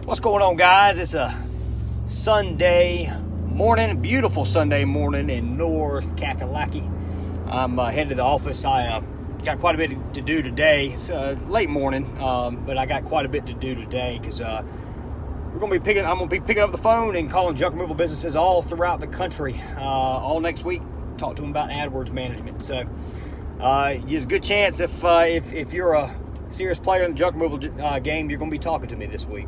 What's going on, guys? It's a Sunday morning, beautiful Sunday morning in North Kakalaki. I'm headed to the office. I got quite a bit to do today. It's late morning, but I got quite a bit to do today because I'm going to be picking up the phone and calling junk removal businesses all throughout the country all next week. Talk to them about AdWords management. So there's a good chance if you're a serious player in the junk removal game, you're going to be talking to me this week.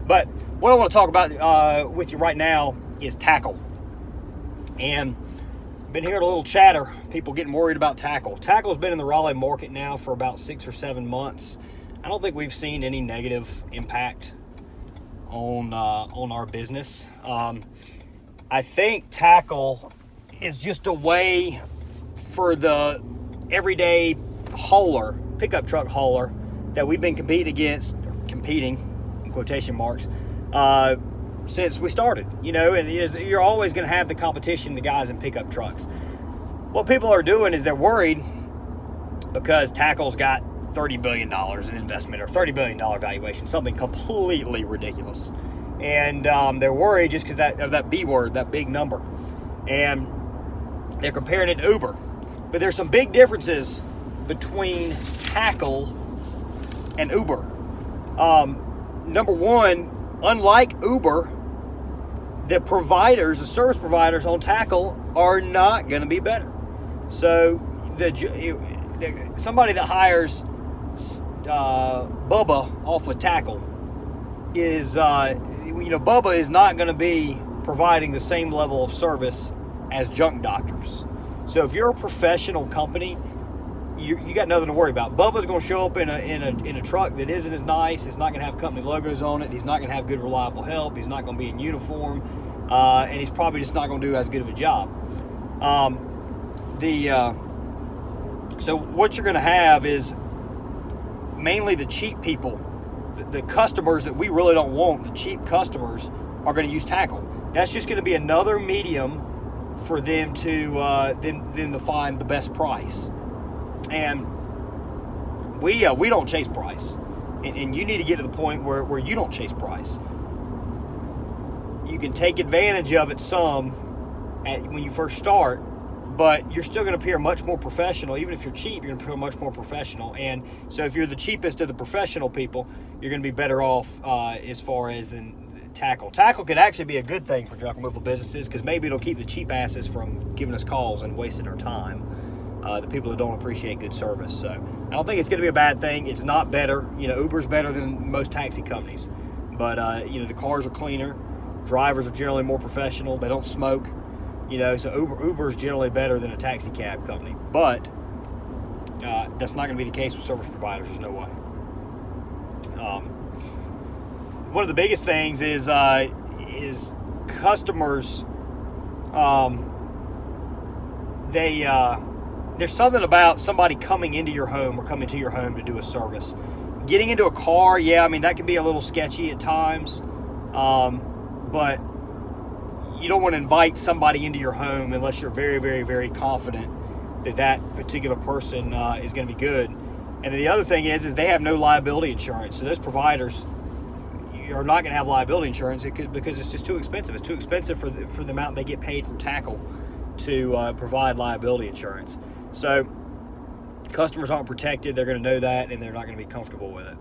But what I want to talk about with you right now is Takl. And I've been hearing a little chatter, people getting worried about Takl. Takl's been in the Raleigh market now for about 6 or 7 months. I don't think we've seen any negative impact on our business. I think Takl is just a way for the everyday hauler, pickup truck hauler, that we've been competing in quotation marks, since we started. You know, and you're always going to have the competition, the guys in pickup trucks. What people are doing is they're worried because Takl's got $30 billion in investment or $30 billion valuation, something completely ridiculous. And they're worried just because of that B word, that big number. And they're comparing it to Uber. But there's some big differences between Takl and Uber. Number one, unlike Uber, the service providers on Takl are not going to be better. So somebody that hires Bubba off of Takl is, Bubba is not going to be providing the same level of service as junk doctors. So if you're a professional company, you got nothing to worry about. Bubba's going to show up in a truck that isn't as nice. It's not going to have company logos on it. He's not going to have good, reliable help. He's not going to be in uniform, and he's probably just not going to do as good of a job. So what you're going to have is mainly the cheap people, the customers that we really don't want. The cheap customers are going to use Takl. That's just going to be another medium for them to find the best price. And we don't chase price, and you need to get to the point where you don't chase price. You can take advantage of it some when you first start, but you're still going to appear much more professional. Even if you're cheap, you're going to appear much more professional. And so if you're the cheapest of the professional people, you're going to be better off as far as than Takl. Takl could actually be a good thing for junk removal businesses because maybe it'll keep the cheap asses from giving us calls and wasting our time. The people that don't appreciate good service. So I don't think it's going to be a bad thing. It's not better. Uber's better than most taxi companies. But, the cars are cleaner. Drivers are generally more professional. They don't smoke. So Uber's generally better than a taxi cab company. But that's not going to be the case with service providers. There's no way. One of the biggest things is customers, there's something about somebody coming into your home or coming to your home to do a service. Getting into a car, that can be a little sketchy at times. But you don't want to invite somebody into your home unless you're very, very, very confident that particular person is going to be good. And the other thing is they have no liability insurance. So those providers are not going to have liability insurance because it's just too expensive. It's too expensive for the amount they get paid from Takl to provide liability insurance. So customers aren't protected. They're going to know that, and they're not going to be comfortable with it.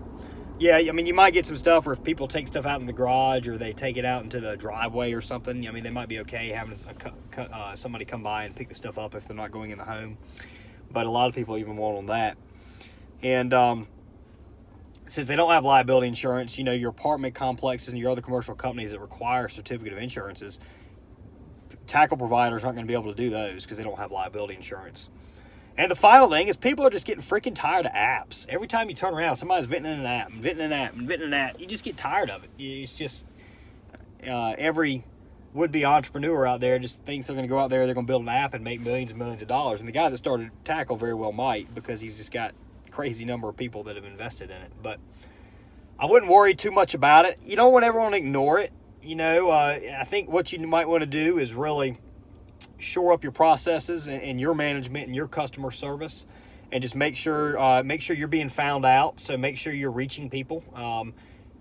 Yeah, you might get some stuff where if people take stuff out in the garage or they take it out into the driveway or something, they might be okay having somebody come by and pick the stuff up if they're not going in the home. But a lot of people even won't on that. And since they don't have liability insurance, your apartment complexes and your other commercial companies that require certificate of insurances, Takl providers aren't going to be able to do those because they don't have liability insurance. And the final thing is people are just getting freaking tired of apps. Every time you turn around, somebody's venting an app and venting an app and venting an app. You just get tired of it. It's just every would-be entrepreneur out there just thinks they're going to go out there, they're going to build an app and make millions and millions of dollars. And the guy that started Takl very well might, because he's just got a crazy number of people that have invested in it. But I wouldn't worry too much about it. You don't want everyone to ignore it. I think what you might want to do is really shore up your processes and your management and your customer service, and just make sure you're being found out. So make sure you're reaching people.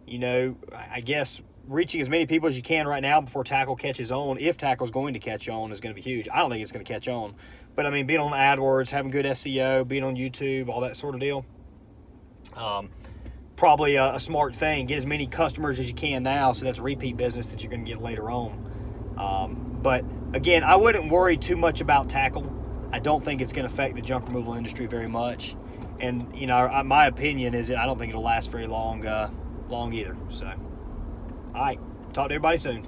I guess reaching as many people as you can right now before Takl catches on, if Takl's going to catch on, is going to be huge. I don't think it's going to catch on. But, I mean, being on AdWords, having good SEO, being on YouTube, all that sort of deal, probably a smart thing. Get as many customers as you can now, so that's repeat business that you're going to get later on. But, again, I wouldn't worry too much about Takl. I don't think it's going to affect the junk removal industry very much. And, my opinion is that I don't think it'll last very long either. So, all right. Talk to everybody soon.